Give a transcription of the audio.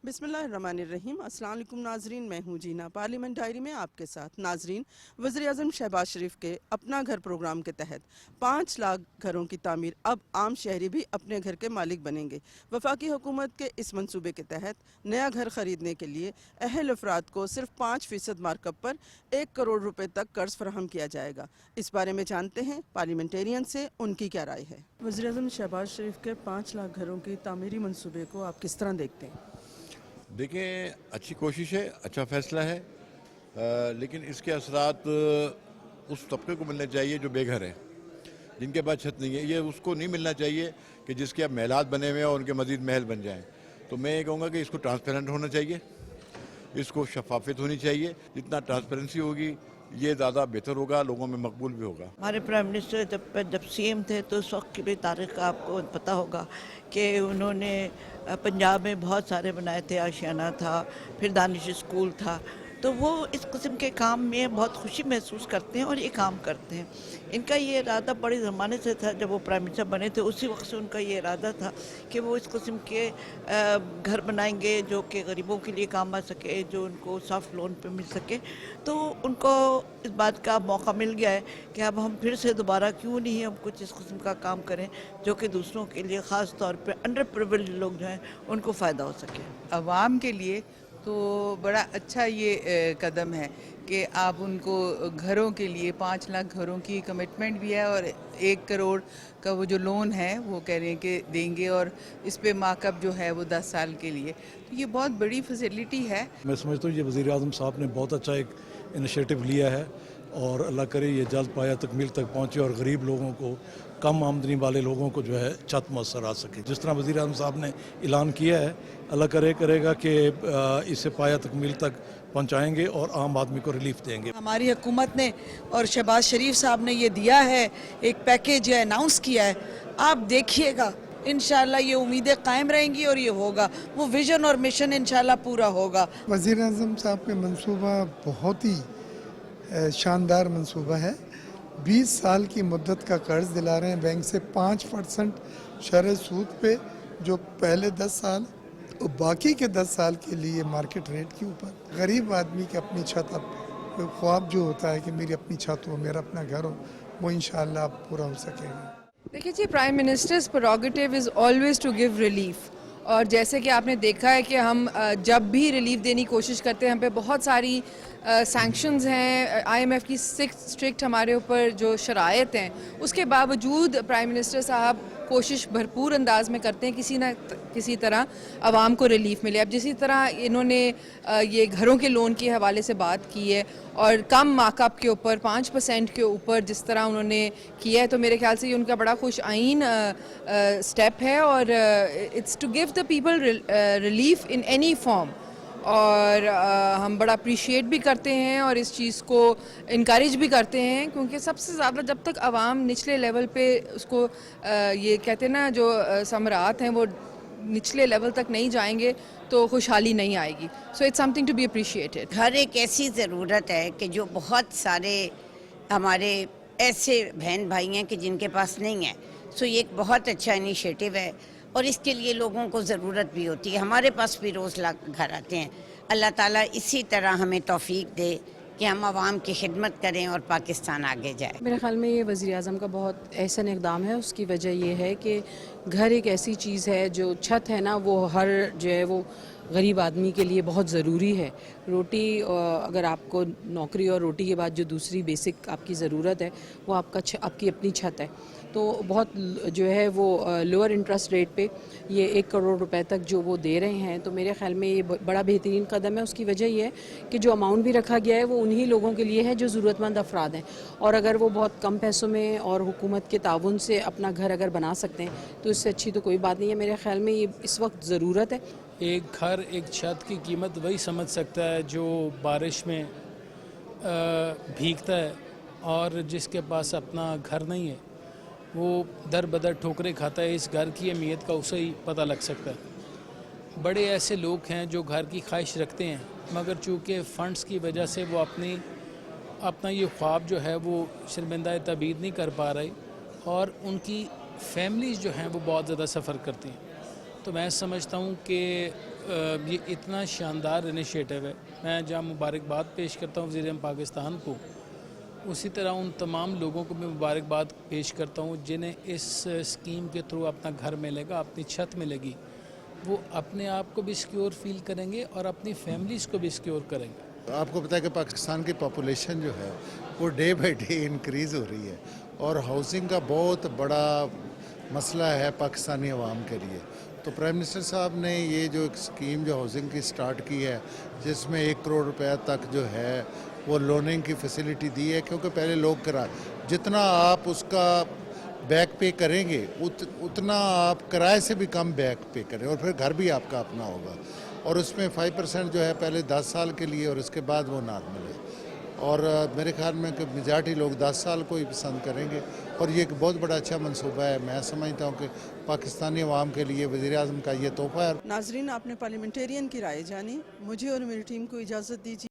बिस्मिल्लाहिर्रहमानिर्रहीम। अस्सलाम वालेकुम नाजरीन, मैं हूँ जीना। पार्लियामेंट डायरी में आपके साथ। नाजरीन, वज़ीर-ए-आज़म शहबाज शरीफ के अपना घर प्रोग्राम के तहत 5 लाख घरों की तामीर, अब आम शहरी भी अपने घर के मालिक बनेंगे। वफाकी हुकूमत के इस मंसूबे के तहत नया घर ख़रीदने के लिए अहल अफराद को सिर्फ 5% मार्कअप पर 1 करोड़ रुपए तक कर्ज फराहम किया जाएगा। इस बारे में जानते हैं पार्लियामेंटेरियन से उनकी क्या राय है। वज़ीर-ए-आज़म शहबाज शरीफ के 5 लाख घरों की तामीरी मंसूबे को आप किस तरह देखते हैं? देखें, अच्छी कोशिश है, अच्छा फ़ैसला है, लेकिन इसके असरात उस तबके को मिलने चाहिए जो बेघर है, जिनके पास छत नहीं है। ये उसको नहीं मिलना चाहिए कि जिसके अब महलात बने हुए हैं और उनके मज़ीद महल बन जाएं। तो मैं ये कहूँगा कि इसको ट्रांसपेरेंट होना चाहिए, इसको शफाफियत होनी चाहिए। जितना ट्रांसपेरेंसी होगी ये ज़्यादा बेहतर होगा, लोगों में मकबूल भी होगा। हमारे प्राइम मिनिस्टर जब सीएम थे तो उस वक्त की भी तारीख आपको पता होगा कि उन्होंने पंजाब में बहुत सारे बनाए थे। आशियाना था, फिर दानिश स्कूल था। तो वो इस किस्म के काम में बहुत खुशी महसूस करते हैं और ये काम करते हैं। इनका ये इरादा बड़े ज़माने से था, जब वो प्राइम मिनिस्टर बने थे उसी वक्त से उनका ये इरादा था कि वो इस किस्म के घर बनाएंगे जो कि गरीबों के लिए काम आ सके, जो उनको सॉफ्ट लोन पे मिल सके। तो उनको इस बात का मौका मिल गया है कि अब हम फिर से दोबारा क्यों नहीं हम कुछ इस किस्म का काम करें जो कि दूसरों के लिए, ख़ास तौर पे अंडर प्रिविलेज्ड लोग जो हैं उनको फ़ायदा हो सके। आवाम के लिए तो बड़ा अच्छा ये कदम है कि आप उनको घरों के लिए 5 लाख घरों की कमिटमेंट भी है और 1 करोड़ का वो जो लोन है वो कह रहे हैं कि देंगे, और इस पे मार्कअप जो है वो 10 साल के लिए। तो ये बहुत बड़ी फैसिलिटी है। मैं समझता हूँ ये वज़ीर-ए-आज़म साहब ने बहुत अच्छा एक इनिशिएटिव लिया है और अल्लाह करे ये जल्द पाया तकमील तक पहुँचे और गरीब लोगों को, कम आमदनी वाले लोगों को जो है छत मुयस्सर आ सके। जिस तरह वज़ीर-ए-आज़म साहब ने ऐलान किया है, अल्लाह करेगा कि इसे पाया तकमील तक पहुंचाएंगे और आम आदमी को रिलीफ देंगे। हमारी हुकूमत ने और शहबाज शरीफ साहब ने ये दिया है, एक पैकेज अनाउंस किया है। आप देखिएगा, इंशाल्लाह ये उम्मीदें कायम रहेंगी और ये होगा, वो विजन और मिशन इंशाल्लाह पूरा होगा। वज़ीर-ए-आज़म साहब का मंसूबा बहुत ही शानदार मंसूबा है। 20 साल की मुद्दत का कर्ज दिला रहे हैं बैंक से 5% शरह सूद पे, जो पहले 10 साल और बाकी के 10 साल के लिए मार्केट रेट के ऊपर। गरीब आदमी की अपनी छत, अब ख्वाब जो होता है कि मेरी अपनी छत हो, मेरा अपना घर हो, वो इंशाअल्लाह पूरा हो सकेगा। देखिए जी, prime minister's prerogative is always to give relief, और जैसे कि आपने देखा है कि हम जब भी रिलीफ देने की कोशिश करते हैं, हम पे बहुत सारी सैंक्शंस हैं, IMF की स्ट्रिक्ट हमारे ऊपर जो शराइत हैं, उसके बावजूद प्राइम मिनिस्टर साहब कोशिश भरपूर अंदाज में करते हैं किसी न किसी तरह आवाम को रिलीफ मिले। अब जिसी तरह इन्होंने ये घरों के लोन के हवाले से बात की है और कम मार्कअप के ऊपर 5% के ऊपर जिस तरह उन्होंने किया है, तो मेरे ख्याल से ये उनका बड़ा खुश आइन स्टेप है और it's to give the people relief in any form. और हम बड़ा अप्रिशिएट भी करते हैं और इस चीज़ को इनकरेज भी करते हैं, क्योंकि सबसे ज़्यादा जब तक आवाम निचले लेवल पे उसको ये कहते हैं ना, जो समरात हैं वो निचले लेवल तक नहीं जाएंगे तो खुशहाली नहीं आएगी। So it's something to be appreciated. घर एक ऐसी ज़रूरत है कि जो बहुत सारे हमारे ऐसे बहन भाई हैं कि जिनके पास नहीं है। सो ये एक बहुत अच्छा इनिशिएटिव है और इसके लिए लोगों को ज़रूरत भी होती है। हमारे पास भी रोज़ घर आते हैं। अल्लाह ताला इसी तरह हमें तौफीक दे कि हम आवाम की खिदमत करें और पाकिस्तान आगे जाए। मेरे ख़्याल में ये वज़ीर-ए-आज़म का बहुत एहसन इक़दाम है। उसकी वजह ये है कि घर एक ऐसी चीज़ है, जो छत है ना, वो हर जो है वो गरीब आदमी के लिए बहुत ज़रूरी है। रोटी, अगर आपको नौकरी और रोटी के बाद जो दूसरी बेसिक आपकी ज़रूरत है वो आपकी अपनी छत है। तो बहुत जो है वो लोअर इंटरेस्ट रेट पे ये 1 करोड़ रुपए तक जो वो दे रहे हैं, तो मेरे ख्याल में ये बड़ा बेहतरीन कदम है। उसकी वजह ये है कि जो अमाउंट भी रखा गया है वो उन्हीं लोगों के लिए है जो ज़रूरतमंद अफराद हैं, और अगर वो बहुत कम पैसों में और हुकूमत के ताउन से अपना घर अगर बना सकते हैं तो इससे अच्छी तो कोई बात नहीं है। मेरे ख्याल में ये इस वक्त ज़रूरत है। एक घर, एक छत की कीमत वही समझ सकता है जो बारिश में भीगता है, और जिसके पास अपना घर नहीं है वो दर बदर ठोकरें खाता है। इस घर की अहमियत का उसे ही पता लग सकता है। बड़े ऐसे लोग हैं जो घर की ख्वाहिश रखते हैं, मगर चूँकि फ़ंड्स की वजह से वो अपना ये ख्वाब जो है वो शर्मिंदा तबीद नहीं कर पा रहे, और उनकी फैमिलीज़ जो हैं वो बहुत ज़्यादा सफ़र करती हैं। तो मैं समझता हूँ कि ये इतना शानदार इनिशिएटिव है। मैं जहाँ मुबारकबाद पेश करता हूँ वज़ीर-ए-आज़म पाकिस्तान को, उसी तरह उन तमाम लोगों को मैं मुबारकबाद पेश करता हूँ जिन्हें इस स्कीम के थ्रू अपना घर मिलेगा, अपनी छत मिलेगी। वो अपने आप को भी सिक्योर फील करेंगे और अपनी फैमिलीज़ को भी सिक्योर करेंगे। आपको पता है कि पाकिस्तान की पॉपुलेशन जो है वो डे बाई डे इंक्रीज़ हो रही है और हाउसिंग का बहुत बड़ा मसला है पाकिस्तानी अवाम के लिए। तो प्राइम मिनिस्टर साहब ने ये जो एक स्कीम जो हाउसिंग की स्टार्ट की है, जिसमें 1 करोड़ रुपए तक जो है वो लोनिंग की फैसिलिटी दी है, क्योंकि पहले लोग जितना आप उसका बैक पे करेंगे उतना आप किराए से भी कम बैक पे करें और फिर घर भी आपका अपना होगा। और उसमें 5% जो है पहले 10 साल के लिए और उसके बाद वो नॉर्मल है। और मेरे ख्याल में कि मेजॉरिटी लोग 10 साल को ही पसंद करेंगे और ये एक बहुत बड़ा अच्छा मंसूबा है। मैं समझता हूँ कि पाकिस्तानी अवाम के लिए वज़ीर-ए-आज़म का ये तोहफ़ा है। नाजरीन, आपने पार्लियामेंटेरियन की राय जानी। मुझे और मेरी टीम को इजाज़त दीजिए।